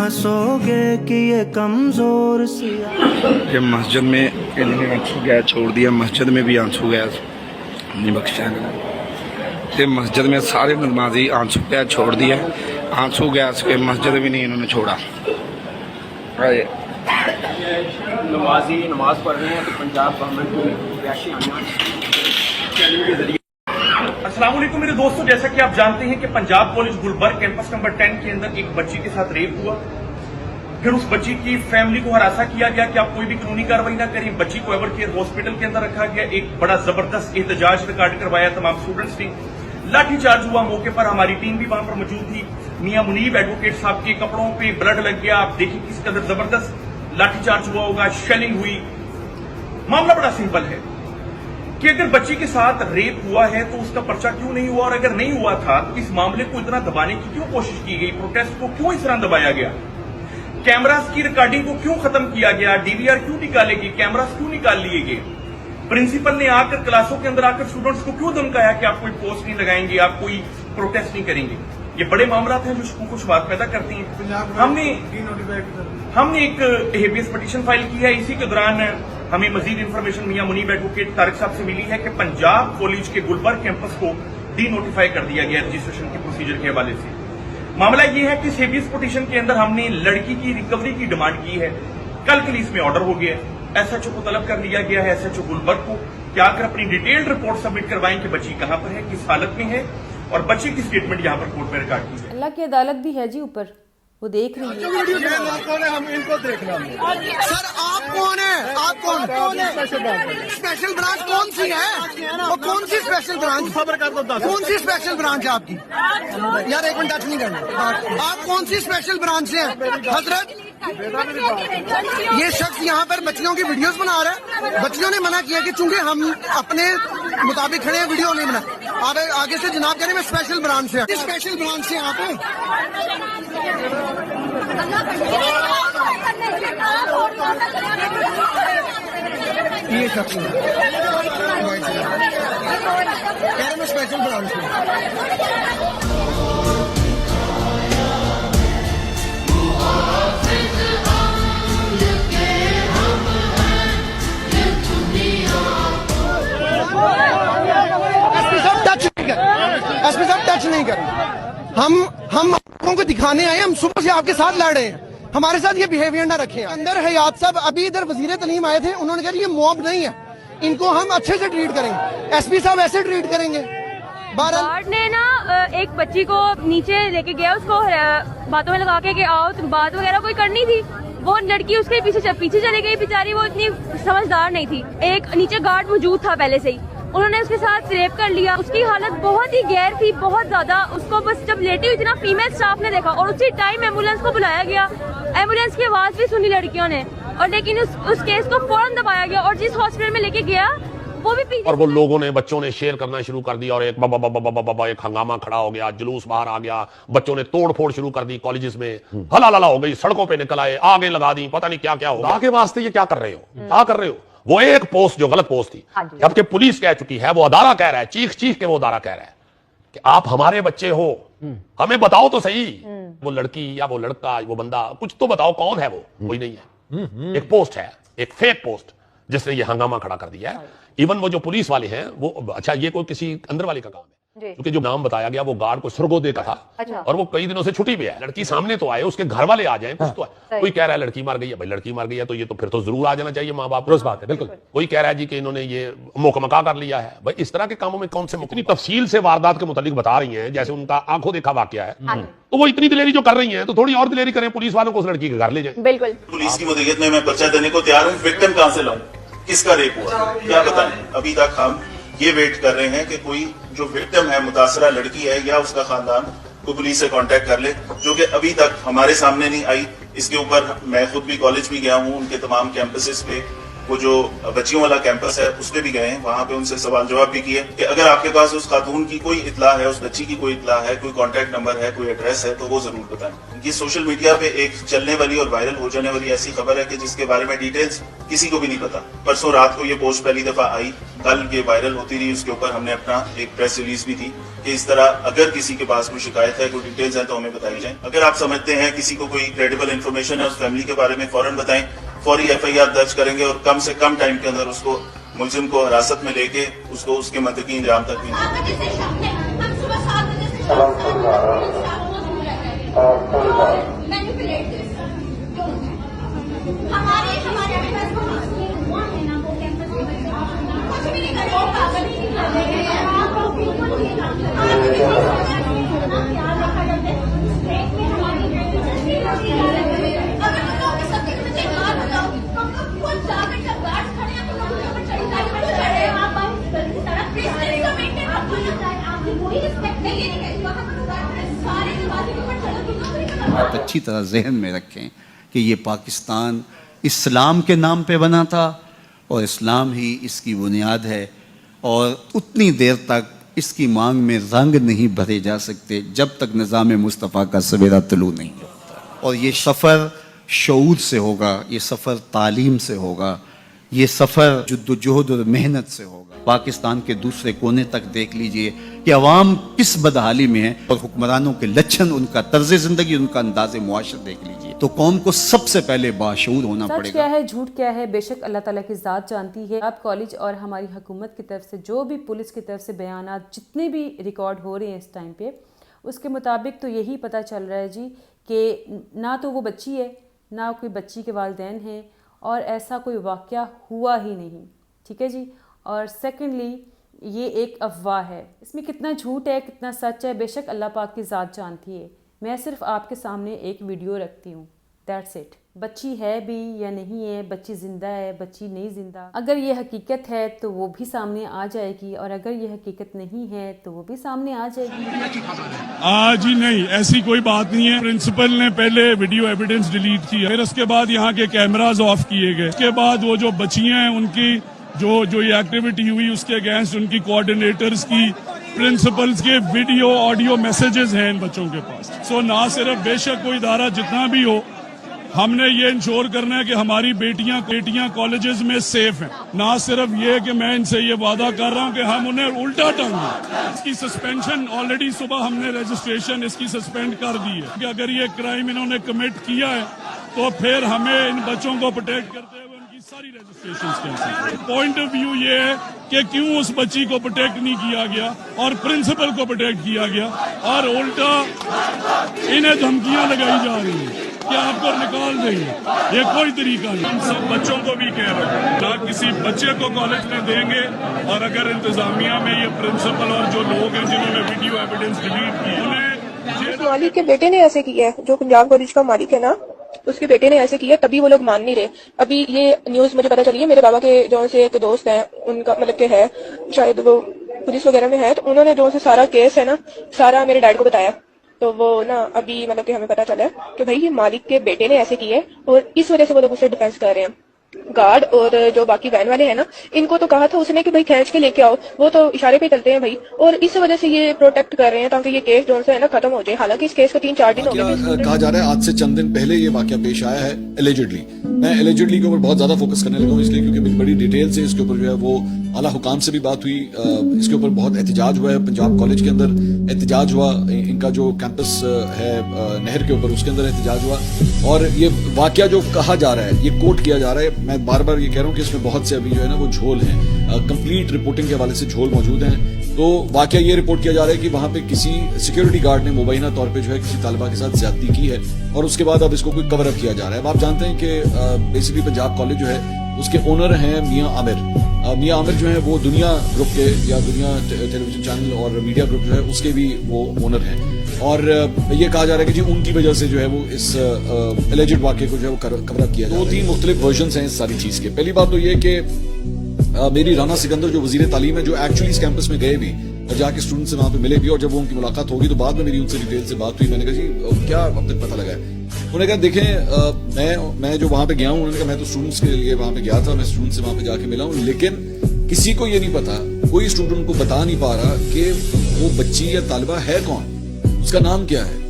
हंसोगे कि ये कमजोर सी ये मस्जिद में इन्होंने आंसू गैस छोड़ दिया, मस्जिद में भी आंसू गैस नहीं बख्शा। ये मस्जिद में सारे नमाजी आंसू गैस छोड़ दिया, आंसू गैस के मस्जिद भी नहीं इन्होंने छोड़ा। नमाजी नमाज पढ़ रहे हैं तो पंजाब गवर्नमेंट को वैसे चैनल के जरिए। अस्सलाम वालेकुम मेरे दोस्तों, जैसा कि आप जानते हैं कि Punjab college Gulberg campus number 10 के अंदर एक बच्ची के साथ रेप हुआ। फिर उस बच्ची की फैमिली को हरासा किया गया कि आप कोई भी कानूनी कार्रवाई ना करें। बच्ची को एवर केयर हॉस्पिटल के अंदर रखा गया। एक बड़ा जबरदस्त एहतजाज रिकॉर्ड करवाया तमाम स्टूडेंट्स ने। लाठीचार्ज हुआ, मौके पर हमारी टीम भी वहां पर मौजूद थी। मियां मुनीब एडवोकेट साहब के कपड़ों पे ब्लड लग गया। आप देखिए किस कदर जबरदस्त लाठीचार्ज हुआ होगा, शेलिंग हुई। मामला बड़ा सिंपल है कि अगर बच्ची के साथ रेप हुआ है तो उसका पर्चा क्यों नहीं हुआ, और अगर नहीं हुआ था तो इस मामले को इतना दबाने की क्यों कोशिश की गई, प्रोटेस्ट को क्यों इस तरह दबाया गया, कैमरास की रिकॉर्डिंग को क्यों खत्म किया गया, डीवीआर क्यों निकाले गए, कैमरास क्यों निकाल लिए गए, प्रिंसिपल ने आकर क्लासों के अंदर आकर स्टूडेंट्स को क्यों धमकाया कि आप कोई पोस्ट नहीं लगाएंगे, आप कोई प्रोटेस्ट नहीं करेंगे। ये बड़े मामला हैं जो शकूक को शुबात पैदा करती हैं। हमने एक हेबियस पिटीशन फाइल की है। इसी के दौरान हमें मजीद इंफॉर्मेशन मियां मुनीब एडवोकेट तारिक साहब से मिली है कि पंजाब कॉलेज के गुलबर्ग कैंपस को डी नोटिफाई कर दिया गया रजिस्ट्रेशन के प्रोसीजर के हवाले से। मामला ये है कि इस हेबियस पिटीशन के अंदर हमने लड़की की रिकवरी की डिमांड की है। कल के लिए इसमें ऑर्डर हो गया। एसएचओ को तलब कर लिया गया है, एसएचओ गुलबर्ग को, कि आकर अपनी डिटेल्ड रिपोर्ट सबमिट करवाएं कि बच्ची कहां पर है, किस हालत में है, और बच्चे की स्टेटमेंट यहाँ पर कोर्ट में रिकॉर्ड की है। अल्लाह की अदालत भी है जी ऊपर, वो देख रही है। हम इनको देखना। सर आप कौन है, आप कौन है? स्पेशल ब्रांच कौन सी है? वो कौन सी स्पेशल ब्रांच? खबर कर दो। कौन सी स्पेशल ब्रांच है आपकी? यार एक मिनट टच नहीं करना। आप कौन सी स्पेशल ब्रांच से हैं हजरत? ये शख्स यहाँ पर बच्चियों की वीडियोस बना रहा है। बच्चियों ने मना किया कि चूंकि हम अपने मुताबिक खड़े हैं, वीडियो नहीं बना। आप आगे से जनाब कह रहे हैं मैं स्पेशल ब्रांच से। स्पेशल ब्रांच से आप हैं? ये शख्स कह रहे मैं स्पेशल ब्रांच से। एसपी साहब टच नहीं करें। हम आपको को दिखाने आए, हम सुबह से आपके साथ लड़ रहे हैं, हमारे साथ ये बिहेवियर ना रखें। अंदर हयात साहब अभी इधर वजीर तलीम आए थे, उन्होंने कहा ये मॉब नहीं है, इनको हम अच्छे से ट्रीट करेंगे। एसपी साहब ऐसे ट्रीट करेंगे। गार्ड ने ना एक बच्ची को नीचे लेके गया, उसको बातों में लगा के आओ, तुम बात वगैरह कोई करनी थी, वो लड़की उसके पीछे चली गई बेचारी। वो इतनी समझदार नहीं थी। एक नीचे गार्ड मौजूद था पहले से ही, उन्होंने उसके साथ रेप कर लिया। उसकी हालत बहुत ही गैर थी, बहुत ज्यादा। उसको बस जब लेटी हुई थी ना, फीमेल स्टाफ ने देखा और उसी टाइम एम्बुलेंस को बुलाया गया। एम्बुलेंस की आवाज भी सुनी लड़कियों ने, और लेकिन उस केस को फौरन दबाया गया, और जिस हॉस्पिटल में लेके गया वो भी पीछे। और वो लोगों ने, बच्चों ने शेयर करना शुरू कर दिया, और एक बाबा एक हंगामा खड़ा हो गया, जुलूस बाहर आ गया, बच्चों ने तोड़ फोड़ शुरू कर दी कॉलेजेस में, हला हो गई, सड़कों पे निकल आए, आगे लगा दी, पता नहीं क्या क्या हो। आगे वास्ते ये क्या कर रहे हो, क्या कर रहे हो? वो एक पोस्ट जो गलत पोस्ट थी, जबकि पुलिस कह चुकी है, वो अदारा कह रहा है, चीख के वो अदारा कह रहा है कि आप हमारे बच्चे हो, हमें बताओ तो सही, वो लड़की या वो लड़का, वो बंदा, कुछ तो बताओ कौन है वो। कोई नहीं है। एक पोस्ट है, एक फेक पोस्ट, जिसने ये हंगामा खड़ा कर दिया है। इवन वो जो पुलिस वाले हैं वो, अच्छा ये कोई किसी अंदर वाले का काम है, क्योंकि जो नाम बताया गया वो गार्ड को सरगोदे का था, और वो कई दिनों से छुट्टी पे है। लड़की सामने तो आए, उसके घर वाले आ जाए, कुछ तो है। कोई कह रहा है लड़की मार गई है, भाई लड़की मार गई है तो ये तो फिर तो जरूर आ जाना चाहिए माँ बाप, रोज बात है, बिल्कुल। कोई कह रहा है जी कि इन्होंने ये मोकमका कर लिया है। भाई इस तरह के कामों में कौन से इतनी तफसील से वारदात के मुतालिक बता रही है, जैसे उनका आंखों देखा वाकया है, तो वो इतनी दिलेरी जो कर रही है, तो थोड़ी और दिलेरी करें, पुलिस वालों को उस लड़की के घर ले जाए। बिल्कुल। पुलिस की मदद में मैं पर्चा देने को तैयार हूँ। विक्टिम कहाँ से लाऊं, किसका रेप हुआ, क्या बताएं? अभी तक हम ये वेट कर रहे हैं कि कोई जो विक्टिम है, मुतासरा लड़की है या उसका खानदान, को पुलिस से कांटेक्ट कर ले, जो कि अभी तक हमारे सामने नहीं आई। इसके ऊपर मैं खुद भी कॉलेज भी गया हूँ, उनके तमाम कैंपसेस पे, वो जो बच्चियों वाला कैंपस है उस पे भी गए हैं, वहां पे उनसे सवाल जवाब भी किए कि अगर आपके पास उस खातून की कोई इतला है, उस बच्ची की कोई इतला है, कोई कॉन्टेक्ट नंबर है, कोई एड्रेस है, तो वो जरूर बताएं। ये सोशल मीडिया पे एक चलने वाली और वायरल हो जाने वाली ऐसी खबर है कि जिसके बारे में डिटेल्स किसी को भी नहीं पता। परसों रात को ये पोस्ट पहली दफा आई, कल ये वायरल होती रही, उसके ऊपर हमने अपना एक प्रेस रिलीज भी दी कि इस तरह अगर किसी के पास कोई शिकायत है, कोई डिटेल्स हैं तो हमें बताई जाएं। अगर आप समझते हैं किसी को कोई क्रेडिबल इन्फॉर्मेशन है उस फैमिली के बारे में, फौरन बताएं, फौरी FIR दर्ज करेंगे और कम से कम टाइम के अंदर उसको मुलजिम को हिरासत में लेके उसको उसके मंतकी इंजाम तक भी बहुत अच्छी तरह जहन में रखें कि ये पाकिस्तान इस्लाम के नाम पे बना था और इस्लाम ही इसकी बुनियाद है, और उतनी देर तक इसकी मांग में रंग नहीं भरे जा सकते जब तक निज़ाम मुस्तफ़ा का सवेरा तलू नहीं होता। और ये सफ़र शऊर से होगा, ये सफ़र तालीम से होगा, ये सफ़र जद्दोजहद और मेहनत से होगा। पाकिस्तान के दूसरे कोने तक देख लीजिए कि अवाम किस बदहाली में है, और हुक्मरानों के लक्षण, उनका तर्ज ज़िंदगी, उनका अंदाज़ मुआशर देख लीजिए। तो कौम को सबसे पहले बाशऊर होना पड़ेगा। सच क्या है, झूठ क्या है, बेशक अल्लाह ताला की ज़ात जानती है। आप कॉलेज और हमारी हुकूमत की तरफ से जो भी पुलिस की तरफ से बयानात जितने भी रिकॉर्ड हो रहे हैं इस टाइम पे, उसके मुताबिक तो यही पता चल रहा है जी कि ना तो वो बच्ची है, ना कोई बच्ची के वालिदैन हैं, और ऐसा कोई वाक़या हुआ ही नहीं। ठीक है जी। और सेकेंडली ये एक अफवाह है, इसमें कितना झूठ है कितना सच है बेशक अल्लाह पाक की ज़ात जानती है। मैं सिर्फ आपके सामने एक वीडियो रखती हूँ, दैट्स इट। बच्ची है भी या नहीं है, बच्ची ज़िंदा है, बच्ची नहीं ज़िंदा, अगर ये हकीकत है तो वो भी सामने आ जाएगी, और अगर ये हकीकत नहीं है तो वो भी सामने आ जाएगी। आज ही नहीं, ऐसी कोई बात नहीं है। प्रिंसिपल ने पहले वीडियो एविडेंस डिलीट किया, फिर उसके बाद यहाँ के कैमराज ऑफ किए गए, उसके बाद वो जो बच्चियां हैं उनकी जो ये एक्टिविटी हुई उसके अगेंस्ट उनकी कोऑर्डिनेटर्स की, प्रिंसिपल्स के वीडियो ऑडियो मैसेजेस हैं इन बच्चों के पास। सो ना सिर्फ बेशक कोई इदारा जितना भी हो, हमने ये इंश्योर करना है कि हमारी बेटियां कॉलेजेस में सेफ हैं। ना सिर्फ ये कि मैं इनसे ये वादा कर रहा हूँ कि हम उन्हें उल्टा टांगे। इसकी सस्पेंशन ऑलरेडी सुबह हमने रजिस्ट्रेशन इसकी सस्पेंड कर दी है कि अगर ये क्राइम इन्होंने कमिट किया है तो फिर हमें इन बच्चों को प्रोटेक्ट करते हुए उनकी सारी registration cancel. Point of view ये है कि क्यों उस बच्ची को प्रोटेक्ट नहीं किया गया और प्रिंसिपल को प्रोटेक्ट किया गया, और उल्टा इन्हें धमकियां लगाई जा रही हैं कि आपको निकाल देंगे। ये कोई तरीका नहीं। हम सब बच्चों को भी कह रहे हैं ना किसी बच्चे को कॉलेज में देंगे, और अगर इंतजामिया में ये प्रिंसिपल और जो लोग हैं जिन्होंने वीडियो एविडेंस डिलीट की, उन्हें मालिक के बेटे ने ऐसे किया है, जो पंजाब कॉलेज का मालिक है ना, उसके बेटे ने ऐसे किया, तभी वो लोग मान नहीं रहे। अभी ये न्यूज मुझे पता चली है, मेरे बाबा के जो से एक दोस्त है, उनका मतलब के है शायद वो पुलिस वगैरह में है, तो उन्होंने जो से सारा केस है ना, सारा मेरे डैड को बताया। तो वो ना अभी मतलब कि हमें पता चला कि भाई ये मालिक के बेटे ने ऐसे किया है, और इस वजह से वो लोग उससे डिफेंस कर रहे हैं। गार्ड और जो बाकी वैन वाले हैं ना, इनको तो कहा था उसने कि भाई खींच के लेके आओ, वो तो इशारे पे चलते हैं भाई, और इस वजह से ये प्रोटेक्ट कर रहे हैं ताकि ये केस जो है ना खत्म हो जाए। हालांकि इस केस को 3-4 दिन हो गए। कहा जा रहा है आज से चंद दिन पहले ये वाकया पेश आया है एलिजिडली। मैं एलिजिडली के ऊपर बहुत ज्यादा फोकस करने लगा हूँ इसलिए क्योंकि बड़ी डिटेल से इसके ऊपर जो है वो आला हुकाम से भी बात हुई, इसके ऊपर बहुत एहतजाज हुआ है। पंजाब कॉलेज के अंदर एहतजाज हुआ, इनका जो कैंपस है नहर के ऊपर उसके अंदर एहतजाज हुआ, और ये वाकया जो कहा जा रहा है, ये कोट किया जा रहा है, मैं बार बार ये कह रहा हूँ कि इसमें बहुत से अभी जो है ना वो झोल हैं, कंप्लीट रिपोर्टिंग के हवाले से झोल मौजूद हैं। तो वाकया ये रिपोर्ट किया जा रहा है कि वहां पे किसी सिक्योरिटी गार्ड ने मुबैना तौर पे जो है किसी तालिबा के साथ ज्यादती की है, और उसके बाद अब इसको कोई कवर अप किया जा रहा है। अब आप जानते हैं कि बेसिकली पंजाब कॉलेज जो है उसके ओनर हैं मियां आमिर। मियां आमिर जो है वो दुनिया ग्रुप के या दुनिया टेलीविजन चैनल और मीडिया ग्रुप जो है उसके भी वो ओनर हैं, और ये कहा जा रहा है कि जी उनकी वजह से जो है वो इस एलिजिड वाकये को जो है वो कवर अप किया जा रहा है। 2-3 मुख्तलिफ वर्जन्स हैं इस सारी चीज के। पहली बात तो ये कि मेरी राना सिकंदर जो वजीर तालीम है, जो एक्चुअली इस कैंपस में गए भी और जाके स्टूडेंट से वहां पे मिले भी, और जब वो उनकी मुलाकात होगी तो बाद में मेरी उनसे डिटेल से बात हुई। मैंने कहा जी क्या अब तक पता लगा है? उन्होंने कहा देखें मैं जो वहां पे गया हूँ, उन्होंने कहा मैं तो स्टूडेंट्स के लिए वहां पे गया था, मैं स्टूडेंट से वहां पे जाके मिला हूँ, लेकिन किसी को ये नहीं पता, कोई स्टूडेंट को बता नहीं पा रहा कि वो बच्ची या तालिबा है कौन, उसका नाम क्या है।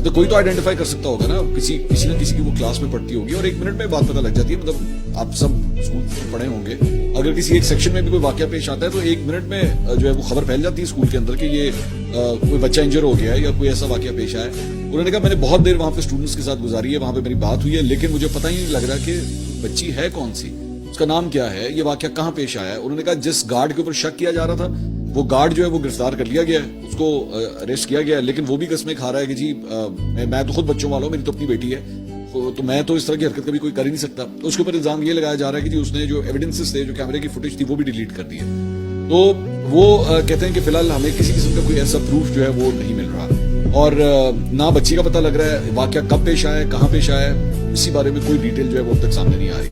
तो कोई तो आइडेंटिफाई कर सकता होगा ना, किसी न किसी की वो क्लास में पढ़ती होगी, और 1 मिनट में बात पता लग जाती है। मतलब आप सब स्कूल में पढ़े होंगे, अगर किसी एक सेक्शन में भी कोई वाकया पेश आता है तो 1 मिनट में जो है वो खबर फैल जाती है स्कूल के अंदर कि ये कोई बच्चा इंजर हो गया है या कोई ऐसा वाकया पेश आया है। उन्होंने कहा मैंने बहुत देर वहां पे स्टूडेंट्स के साथ गुजारी है, वहां पे मेरी बात हुई है, लेकिन मुझे पता ही नहीं लग रहा कि बच्ची है कौन सी, उसका नाम क्या है, ये वाकया कहाँ पेश आया है। उन्होंने कहा जिस गार्ड के ऊपर शक किया जा रहा था वो गार्ड जो है वो गिरफ्तार कर लिया गया है, उसको अरेस्ट किया गया है, लेकिन वो भी कस्में खा रहा है कि जी मैं तो खुद बच्चों वाला हूं, मेरी तो अपनी बेटी है, तो मैं तो इस तरह की हरकत कभी कोई कर ही नहीं सकता। तो उसके ऊपर इल्जाम ये लगाया जा रहा है कि जी उसने जो एविडेंसेस थे, जो कैमरे की फुटेज थी, वो भी डिलीट कर दी है। तो वो कहते हैं कि फिलहाल हमें किसी किस्म का कोई ऐसा प्रूफ जो है वो नहीं मिल रहा, और ना बच्ची का पता लग रहा है वाकया कब पेश आया है, कहाँ पेश आया है, इसी बारे में कोई डिटेल जो है वो अब तक सामने नहीं आ रही।